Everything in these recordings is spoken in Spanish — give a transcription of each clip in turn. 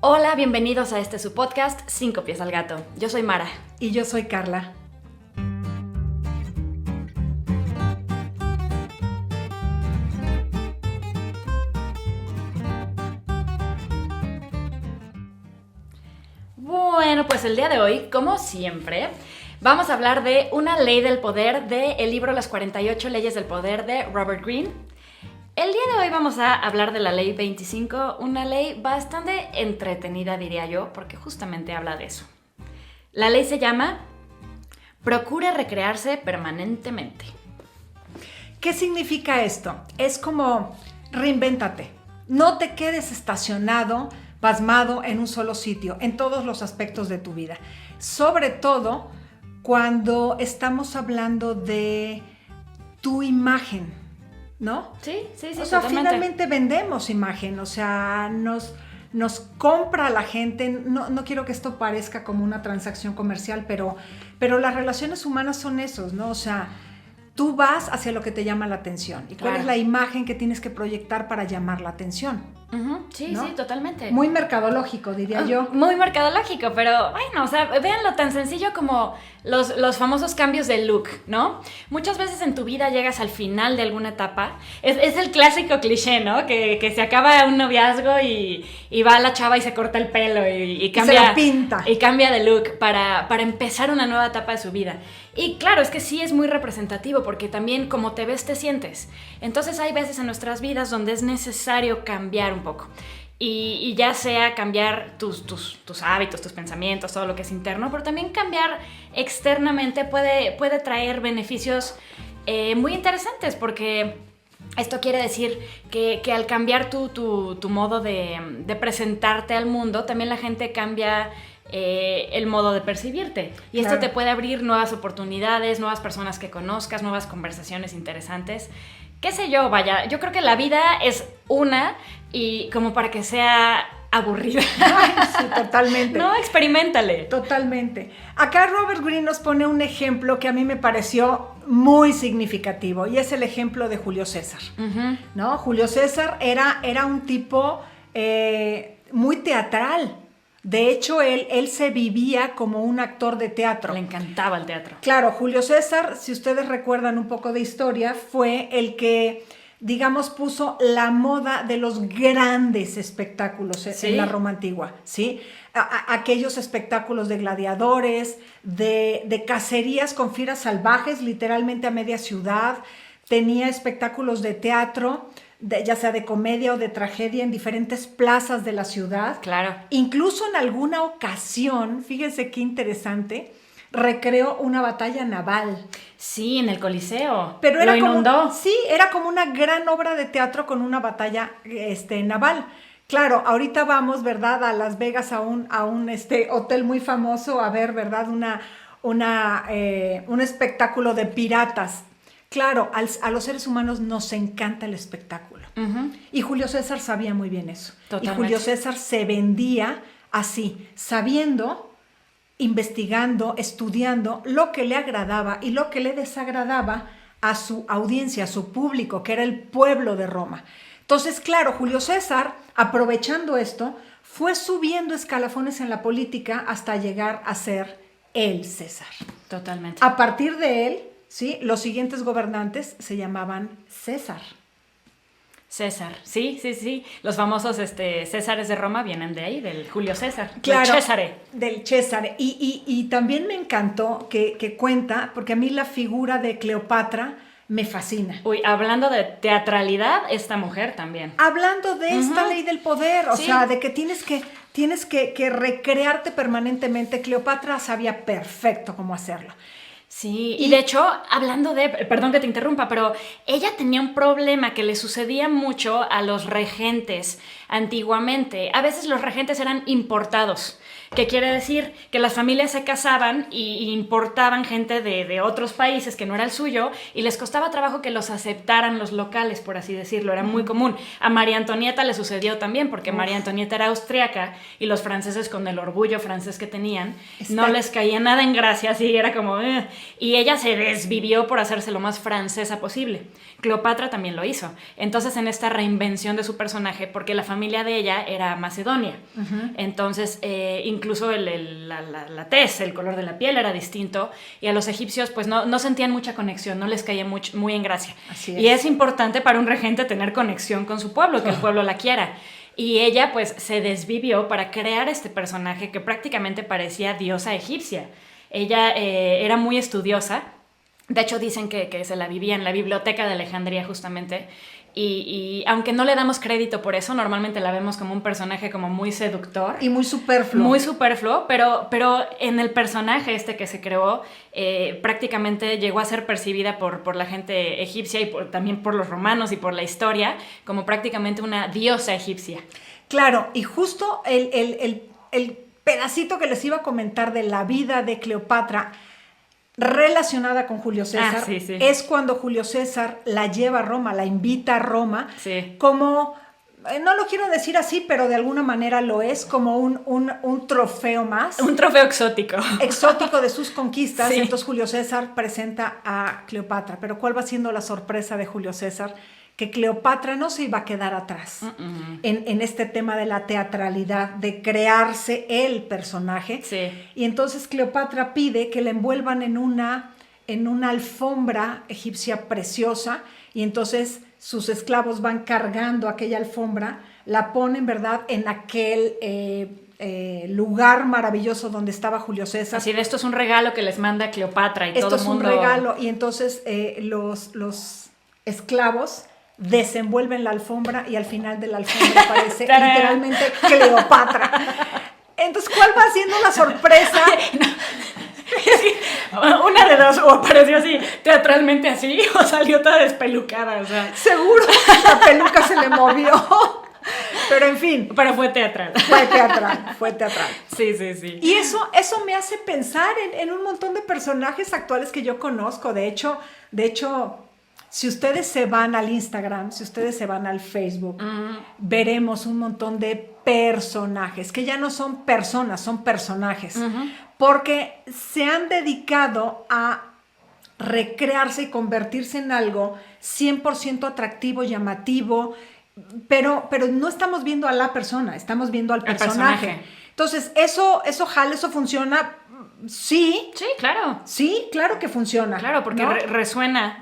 Hola, bienvenidos a su podcast, 5 pies al gato. Yo soy Mara. Y yo soy Carla. Bueno, pues el día de hoy, como siempre, vamos a hablar de una ley del poder del libro Las 48 leyes del poder de Robert Greene. El día de hoy vamos a hablar de la ley 25, una ley bastante entretenida, diría yo, porque justamente habla de eso. La ley se llama Procure recrearse permanentemente. ¿Qué significa esto? Es como reinvéntate. No te quedes estacionado, pasmado en un solo sitio, en todos los aspectos de tu vida. Sobre todo cuando estamos hablando de tu imagen, ¿no? Sí, o sea, totalmente. Finalmente vendemos imagen, o sea, nos compra la gente. No quiero que esto parezca como una transacción comercial, pero las relaciones humanas son esos, ¿no? O sea, tú vas hacia lo que te llama la atención. ¿Y cuál es la imagen que tienes que proyectar para llamar la atención? Sí, ¿no? sí, totalmente. Muy mercadológico, diría yo. Muy mercadológico, pero bueno, o sea, véanlo tan sencillo como los famosos cambios de look, ¿no? Muchas veces en tu vida llegas al final de alguna etapa. Es el clásico cliché, ¿no? Que se acaba un noviazgo y va la chava y se corta el pelo y cambia. Y se la pinta. Y cambia de look para empezar una nueva etapa de su vida. Y claro, es que sí es muy representativo porque también como te ves te sientes. Entonces hay veces en nuestras vidas donde es necesario cambiar un poco. Y ya sea cambiar tus hábitos, tus pensamientos, todo lo que es interno, pero también cambiar externamente puede traer beneficios muy interesantes, porque esto quiere decir que al cambiar tu modo de presentarte al mundo, también la gente cambia el modo de percibirte. Y esto te puede abrir nuevas oportunidades, nuevas personas que conozcas, nuevas conversaciones interesantes. Qué sé yo, vaya, yo creo que la vida es una y como para que sea aburrida. Ay, sí, totalmente. No, experiméntale. Totalmente. Acá Robert Greene nos pone un ejemplo que a mí me pareció muy significativo, y es el ejemplo de Julio César. Uh-huh. ¿No? Julio César era un tipo muy teatral. De hecho, él se vivía como un actor de teatro. Le encantaba el teatro. Claro, Julio César, si ustedes recuerdan un poco de historia, fue el que, digamos, puso la moda de los grandes espectáculos en la Roma antigua, ¿sí? Aquellos espectáculos de gladiadores, de cacerías con fieras salvajes, literalmente a media ciudad. Tenía espectáculos de teatro, ya sea de comedia o de tragedia, en diferentes plazas de la ciudad. Claro. Incluso en alguna ocasión, fíjense qué interesante, recreó una batalla naval. Sí, en el Coliseo. Pero era lo inundó. Era como una gran obra de teatro con una batalla naval. Claro, ahorita vamos, ¿verdad?, a Las Vegas a un hotel muy famoso a ver, ¿verdad?, un espectáculo de piratas. Claro, a los seres humanos nos encanta el espectáculo. Uh-huh. Y Julio César sabía muy bien eso. Totalmente. Y Julio César se vendía así, sabiendo, investigando, estudiando lo que le agradaba y lo que le desagradaba a su audiencia, a su público, que era el pueblo de Roma. Entonces, claro, Julio César, aprovechando esto, fue subiendo escalafones en la política hasta llegar a ser el César. Totalmente. A partir de él, ¿sí?, los siguientes gobernantes se llamaban César. César, sí. Los famosos Césares de Roma vienen de ahí, del Julio César. Claro, del Césare. Del César. Y también me encantó que cuenta, porque a mí la figura de Cleopatra me fascina. Uy, hablando de teatralidad, esta mujer también. Hablando de esta ley del poder, o Sí. sea, de que tienes que recrearte permanentemente. Cleopatra sabía perfecto cómo hacerlo. Sí, y de hecho, hablando perdón que te interrumpa, pero ella tenía un problema que le sucedía mucho a los regentes antiguamente. A veces los regentes eran importados, que quiere decir que las familias se casaban y importaban gente de otros países que no era el suyo, y les costaba trabajo que los aceptaran los locales, por así decirlo. Era muy común. A María Antonieta le sucedió también, porque María Antonieta era austriaca y los franceses, con el orgullo francés que tenían, no les caía nada en gracia, así era como... Y ella se desvivió por hacerse lo más francesa posible. Cleopatra también lo hizo. Entonces, en esta reinvención de su personaje, porque la familia de ella era macedonia, entonces incluso la tez, el color de la piel era distinto, y a los egipcios pues no sentían mucha conexión, no les caía muy en gracia. Así es. Y es importante para un regente tener conexión con su pueblo, que el pueblo la quiera. Y ella pues se desvivió para crear este personaje que prácticamente parecía diosa egipcia. Ella era muy estudiosa. De hecho, dicen que se la vivía en la biblioteca de Alejandría justamente. Y aunque no le damos crédito por eso, normalmente la vemos como un personaje como muy seductor. Y muy superfluo. Muy superfluo, pero en el personaje que se creó, prácticamente llegó a ser percibida por la gente egipcia y también por los romanos y por la historia como prácticamente una diosa egipcia. Claro, y justo el pedacito que les iba a comentar de la vida de Cleopatra relacionada con Julio César, sí. es cuando Julio César la lleva a Roma, la invita a Roma, sí. Como, no lo quiero decir así, pero de alguna manera lo es, como un trofeo más. Un trofeo exótico. Exótico de sus conquistas. Sí. Entonces Julio César presenta a Cleopatra. Pero ¿cuál va siendo la sorpresa de Julio César? Que Cleopatra no se iba a quedar atrás en este tema de la teatralidad, de crearse el personaje. Sí. Y entonces Cleopatra pide que la envuelvan en una alfombra egipcia preciosa, y entonces sus esclavos van cargando aquella alfombra, la ponen, ¿verdad?, en aquel lugar maravilloso donde estaba Julio César. Así de esto es un regalo que les manda Cleopatra y todo el mundo... Esto es un regalo, y entonces los esclavos desenvuelven la alfombra y al final de la alfombra aparece literalmente Cleopatra. Entonces, ¿cuál va siendo la sorpresa? Una de dos, o apareció así, teatralmente así, o salió toda despelucada, o sea. Seguro la peluca se le movió. Pero en fin. Pero fue teatral. Fue teatral. Sí. Y eso me hace pensar en un montón de personajes actuales que yo conozco. De hecho, si ustedes se van al Instagram, si ustedes se van al Facebook, veremos un montón de personajes, que ya no son personas, son personajes, porque se han dedicado a recrearse y convertirse en algo 100% atractivo, llamativo, pero no estamos viendo a la persona, estamos viendo al personaje. Entonces, eso jala, eso funciona. Sí. Sí, claro. Sí, claro que funciona. Claro, porque ¿no? resuena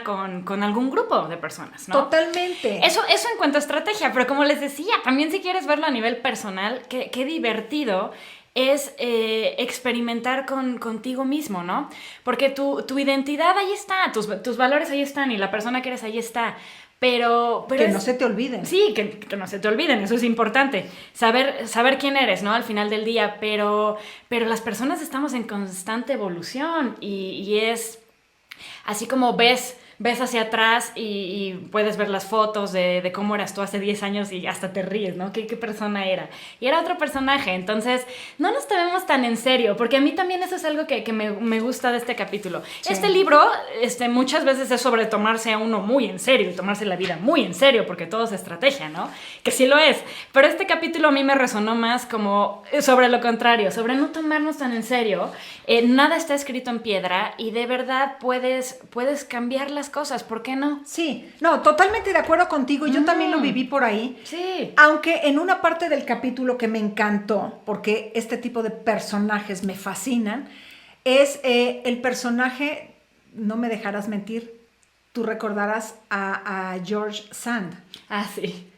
con algún grupo de personas, ¿no? Totalmente. Eso en cuanto a estrategia, pero como les decía, también si quieres verlo a nivel personal, qué divertido es experimentar contigo mismo, ¿no? Porque tu identidad ahí está, tus valores ahí están y la persona que eres ahí está. Pero que no se te olviden. Sí, que no se te olviden, eso es importante. Saber quién eres, ¿no? Al final del día, pero las personas estamos en constante evolución y es así como ves hacia atrás y puedes ver las fotos de cómo eras tú hace 10 años y hasta te ríes, ¿no? ¿Qué persona era? Y era otro personaje, entonces no nos tomemos tan en serio, porque a mí también eso es algo que me gusta de este capítulo. Sí. Este libro muchas veces es sobre tomarse a uno muy en serio y tomarse la vida muy en serio, porque todo es estrategia, ¿no? Que sí lo es, pero este capítulo a mí me resonó más como sobre lo contrario, sobre no tomarnos tan en serio. Nada está escrito en piedra y de verdad puedes cambiar las cosas, ¿por qué no? Sí, no, totalmente de acuerdo contigo. Yo también lo viví por ahí. Sí. Aunque en una parte del capítulo que me encantó, porque este tipo de personajes me fascinan, es el personaje, no me dejarás mentir, tú recordarás a George Sand. Ah, sí.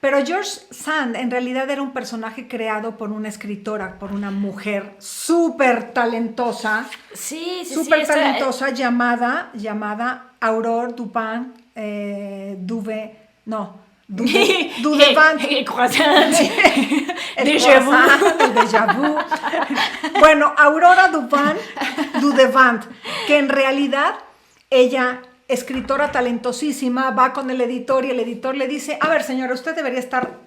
Pero George Sand en realidad era un personaje creado por una escritora, por una mujer súper talentosa. Sí. Súper talentosa, llamada Aurore Dupin Dudevant. El déjà vu. Bueno, Aurora Dupin Dudevant, que en realidad ella escritora talentosísima, va con el editor y el editor le dice, a ver señora, usted debería estar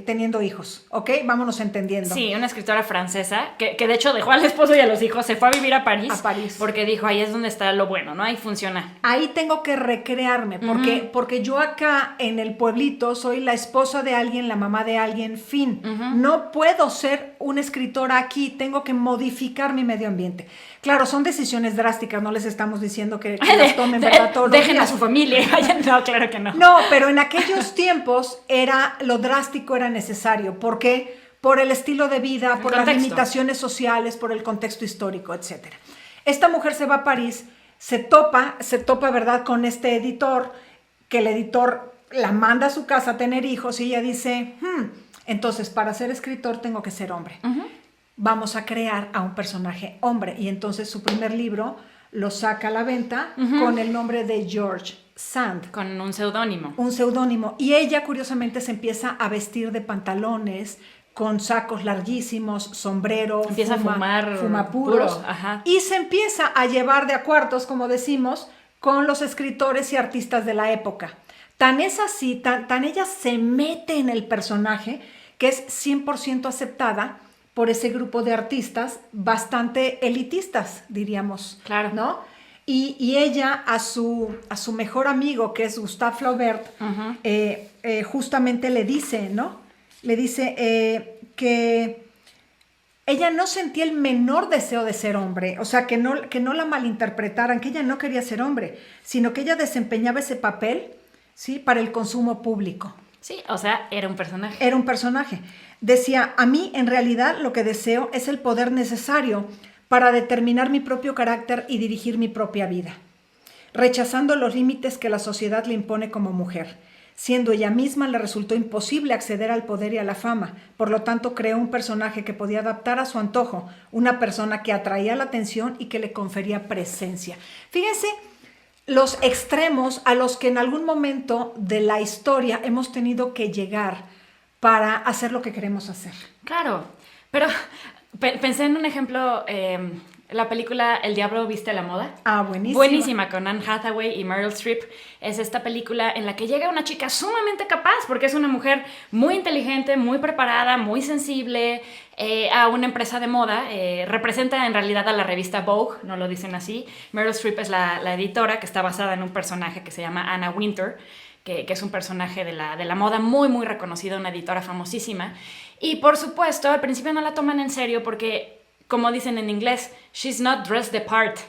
teniendo hijos, ¿ok? Vámonos entendiendo. Sí, una escritora francesa que de hecho dejó al esposo y a los hijos, se fue a vivir a París. A París. Porque dijo, ahí es donde está lo bueno, ¿no? Ahí funciona. Ahí tengo que recrearme, porque yo acá en el pueblito soy la esposa de alguien, la mamá de alguien, fin. No puedo ser una escritora aquí, tengo que modificar mi medio ambiente. Claro, son decisiones drásticas, no les estamos diciendo que las tomen, ¿verdad? Todos dejen los días. a su familia. No, claro que no. No, pero en aquellos tiempos lo drástico era necesario. ¿Por qué? Por el estilo de vida, por las limitaciones sociales, por el contexto histórico, etc. Esta mujer se va a París, se topa, ¿verdad?, con este editor, que el editor la manda a su casa a tener hijos y ella dice, entonces para ser escritor tengo que ser hombre. Vamos a crear a un personaje hombre. Y entonces su primer libro lo saca a la venta con el nombre de George Sand. Con un seudónimo. Un seudónimo. Y ella, curiosamente, se empieza a vestir de pantalones, con sacos larguísimos, sombrero. Empieza a fuma puros. Puro. Ajá. Y se empieza a llevar de a cuartos, como decimos, con los escritores y artistas de la época. Tan es así, tan ella se mete en el personaje, que es 100% aceptada por ese grupo de artistas bastante elitistas, diríamos. Claro. ¿No? Y ella a su mejor amigo, que es Gustave Flaubert, justamente le dice, ¿no? Le dice que ella no sentía el menor deseo de ser hombre, o sea, que no la malinterpretaran, que ella no quería ser hombre, sino que ella desempeñaba ese papel, ¿sí?, para el consumo público. Sí, o sea, era un personaje. Era un personaje. Decía, a mí en realidad lo que deseo es el poder necesario para determinar mi propio carácter y dirigir mi propia vida, rechazando los límites que la sociedad le impone como mujer. Siendo ella misma, le resultó imposible acceder al poder y a la fama. Por lo tanto, creó un personaje que podía adaptar a su antojo, una persona que atraía la atención y que le confería presencia. Fíjense los extremos a los que en algún momento de la historia hemos tenido que llegar para hacer lo que queremos hacer. Claro, pero pensé en un ejemplo, la película El Diablo Viste a la Moda. Ah, buenísima. Buenísima, con Anne Hathaway y Meryl Streep. Es esta película en la que llega una chica sumamente capaz, porque es una mujer muy inteligente, muy preparada, muy sensible, a una empresa de moda. Representa en realidad a la revista Vogue, no lo dicen así. Meryl Streep es la editora, que está basada en un personaje que se llama Anna Wintour, que es un personaje de la moda muy, muy reconocido, una editora famosísima. Y por supuesto, al principio no la toman en serio porque, como dicen en inglés, she's not dressed the part.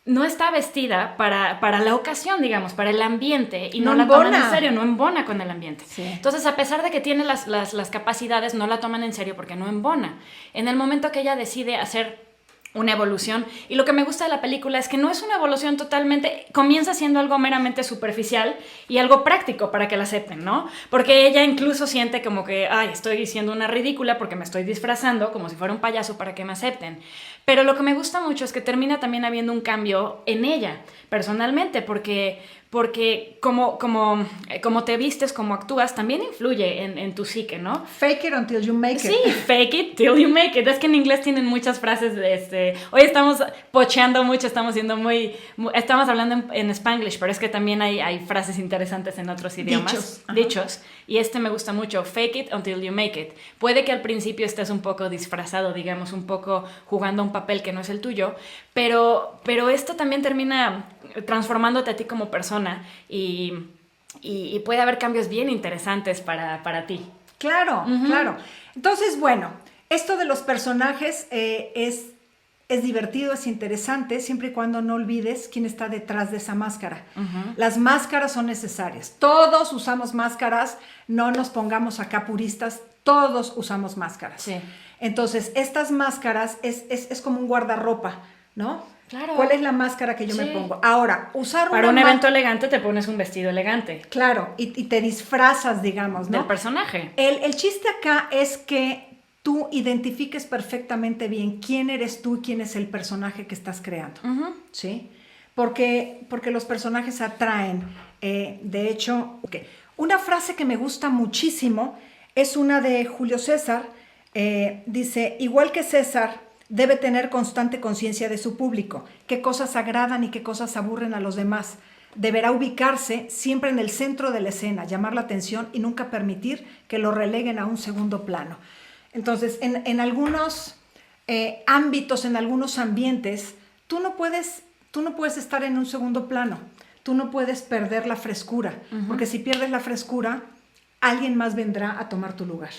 No está vestida para la ocasión, digamos, para el ambiente, y no la toman en serio, no embona con el ambiente. Sí. Entonces, a pesar de que tiene las capacidades, no la toman en serio porque no embona. En el momento que ella decide hacer una evolución, y lo que me gusta de la película es que no es una evolución totalmente, comienza siendo algo meramente superficial y algo práctico para que la acepten, ¿no? Porque ella incluso siente como que, ay, estoy siendo una ridícula porque me estoy disfrazando como si fuera un payaso para que me acepten. Pero lo que me gusta mucho es que termina también habiendo un cambio en ella, personalmente, porque como te vistes, como actúas, también influye en tu psique, ¿no? Fake it until you make it. Sí, fake it till you make it. Es que en inglés tienen muchas frases hoy estamos pocheando mucho, estamos hablando en Spanglish, pero es que también hay frases interesantes en otros idiomas. Dichos. Y me gusta mucho. Fake it until you make it. Puede que al principio estés un poco disfrazado, digamos, un poco jugando un papel que no es el tuyo, pero esto también termina transformándote a ti como persona y puede haber cambios bien interesantes para ti. Claro, claro. Entonces, bueno, esto de los personajes es divertido, es interesante, siempre y cuando no olvides quién está detrás de esa máscara. Las máscaras son necesarias. Todos usamos máscaras, no nos pongamos acá puristas, todos usamos máscaras. Sí. Entonces, estas máscaras es como un guardarropa, ¿no? Claro. ¿Cuál es la máscara que yo me pongo? Ahora, usar para un evento elegante te pones un vestido elegante. Claro, y te disfrazas, digamos, ¿no? Del personaje. El chiste acá es que tú identifiques perfectamente bien quién eres tú y quién es el personaje que estás creando, ¿sí? Porque los personajes atraen. De hecho, una frase que me gusta muchísimo es una de Julio César. Dice, igual que César, debe tener constante conciencia de su público, qué cosas agradan y qué cosas aburren a los demás. deberá ubicarse siempre en el centro de la escena, llamar la atención y nunca permitir que lo releguen a un segundo plano. Entonces, en algunos ámbitos, en algunos ambientes, tú no puedes estar en un segundo plano. Tú no puedes perder la frescura, porque si pierdes la frescura, alguien más vendrá a tomar tu lugar.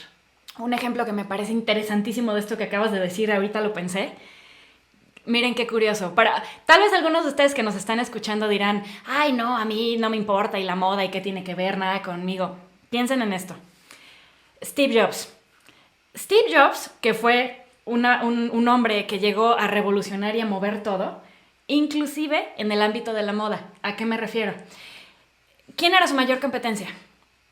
Un ejemplo que me parece interesantísimo de esto que acabas de decir, ahorita lo pensé. Miren qué curioso. Tal vez algunos de ustedes que nos están escuchando dirán, ay no, a mí no me importa y la moda y qué tiene que ver, nada conmigo. Piensen en esto. Steve Jobs. Steve Jobs, que fue un hombre que llegó a revolucionar y a mover todo, inclusive en el ámbito de la moda. ¿A qué me refiero? ¿Quién era su mayor competencia?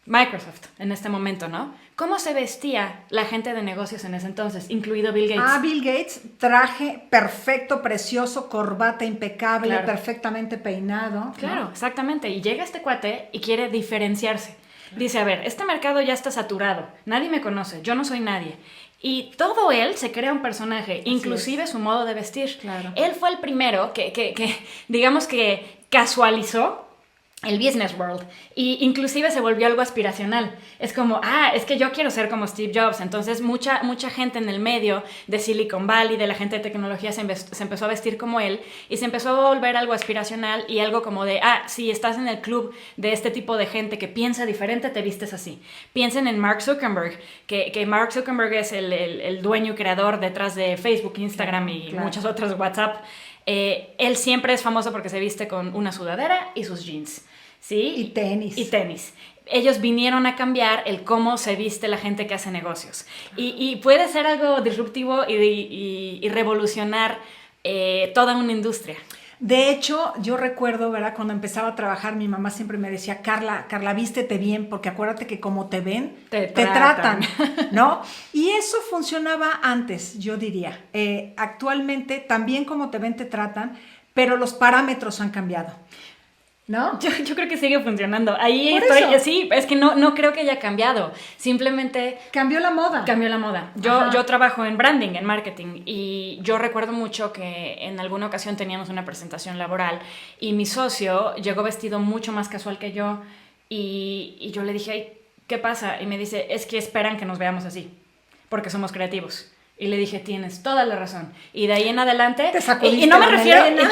Microsoft en este momento, ¿no? ¿Cómo se vestía la gente de negocios en ese entonces, incluido Bill Gates? Bill Gates, traje perfecto, precioso, corbata impecable, claro, perfectamente peinado. Claro, ¿no? Exactamente. Y llega este cuate y quiere diferenciarse. Dice, a ver, este mercado ya está saturado, nadie me conoce, yo no soy nadie. Y todo él se crea un personaje, inclusive su modo de vestir. Claro. Él fue el primero que digamos que casualizó el business world, y inclusive se volvió algo aspiracional. Es como, es que yo quiero ser como Steve Jobs. Entonces mucha gente en el medio de Silicon Valley, de la gente de tecnología, se empezó a vestir como él, y se empezó a volver algo aspiracional y algo como de, si estás en el club de este tipo de gente que piensa diferente, te vistes así. Piensen en Mark Zuckerberg, que Mark Zuckerberg es el dueño y creador detrás de Facebook, Instagram y muchas otras, WhatsApp. Él siempre es famoso porque se viste con una sudadera y sus jeans. ¿Sí? Y tenis. Ellos vinieron a cambiar el cómo se viste la gente que hace negocios. Y puede ser algo disruptivo y revolucionar toda una industria. De hecho, yo recuerdo, ¿verdad? Cuando empezaba a trabajar, mi mamá siempre me decía, Carla, vístete bien, porque acuérdate que como te ven, te tratan, ¿no? Y eso funcionaba antes, yo diría. Actualmente, también como te ven, te tratan, pero los parámetros han cambiado, ¿no? Yo creo que sigue funcionando. Ahí estoy. Sí, es que no creo que haya cambiado. Simplemente cambió la moda. Yo trabajo en branding, en marketing, y yo recuerdo mucho que en alguna ocasión teníamos una presentación laboral y mi socio llegó vestido mucho más casual que yo, y yo le dije, ay, ¿qué pasa? Y me dice, es que esperan que nos veamos así, porque somos creativos. Y le dije, tienes toda la razón. Y de ahí en adelante... Te sacudiste y no me la refiero... melena.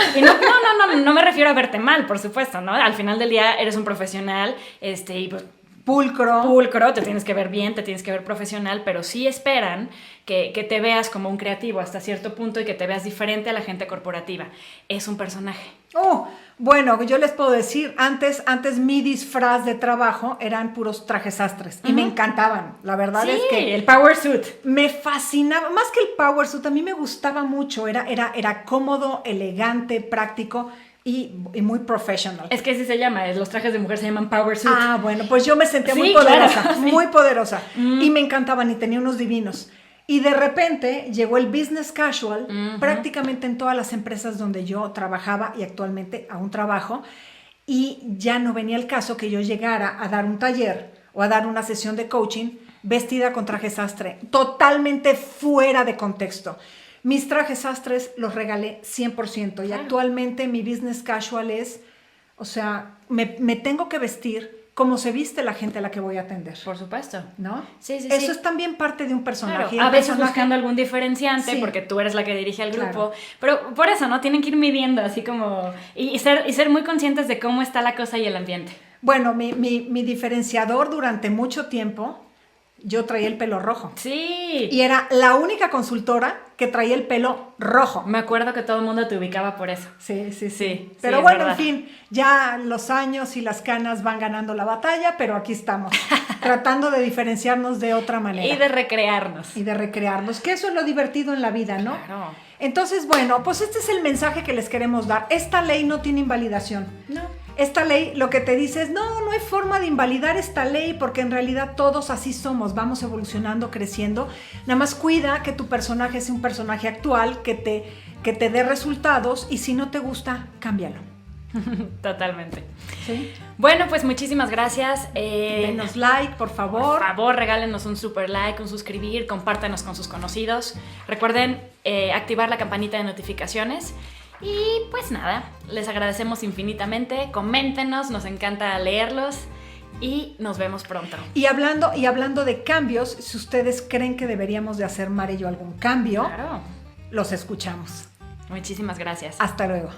No me refiero a verte mal, por supuesto, ¿no? Al final del día eres un profesional, y pues... Pulcro, te tienes que ver bien, te tienes que ver profesional, pero sí esperan que te veas como un creativo hasta cierto punto y que te veas diferente a la gente corporativa. Es un personaje. Bueno, yo les puedo decir, antes mi disfraz de trabajo eran puros trajes sastres y me encantaban. La verdad es que el power suit me fascinaba, más que el power suit, a mí me gustaba mucho, era cómodo, elegante, práctico y muy professional. Es que así se llama, los trajes de mujer se llaman power suit. Bueno, pues yo me sentía muy poderosa, claro, muy poderosa y me encantaban y tenía unos divinos. Y de repente llegó el business casual prácticamente en todas las empresas donde yo trabajaba y actualmente aún trabajo, y ya no venía el caso que yo llegara a dar un taller o a dar una sesión de coaching vestida con traje sastre, totalmente fuera de contexto. Mis trajes sastres los regalé 100% y actualmente mi business casual es, o sea, me tengo que vestir como se viste la gente a la que voy a atender. Por supuesto. ¿No? Sí. Eso es también parte de un personaje. Claro, a veces buscando algún diferenciante, porque tú eres la que dirige al grupo. Pero por eso, ¿no? Tienen que ir midiendo así como... Y ser muy conscientes de cómo está la cosa y el ambiente. Bueno, mi diferenciador durante mucho tiempo, yo traía el pelo rojo. Sí. Y era la única consultora que traía el pelo rojo. Me acuerdo que todo el mundo te ubicaba por eso. Sí. Pero bueno, en fin, ya los años y las canas van ganando la batalla, pero aquí estamos, tratando de diferenciarnos de otra manera. Y de recrearnos. Que eso es lo divertido en la vida, ¿no? Claro. Entonces, bueno, pues este es el mensaje que les queremos dar. Esta ley no tiene invalidación. No. Esta ley lo que te dice es, no hay forma de invalidar esta ley porque en realidad todos así somos, vamos evolucionando, creciendo. Nada más cuida que tu personaje sea un personaje actual, que te dé resultados, y si no te gusta, cámbialo. Totalmente. ¿Sí? Bueno, pues muchísimas gracias. Denos like, por favor. Por favor, regálenos un super like, un suscribir, compártanos con sus conocidos. Recuerden activar la campanita de notificaciones. Y pues nada, les agradecemos infinitamente, coméntenos, nos encanta leerlos y nos vemos pronto. Y hablando de cambios, si ustedes creen que deberíamos de hacer, Mara y yo, algún cambio, Claro. los escuchamos. Muchísimas gracias. Hasta luego.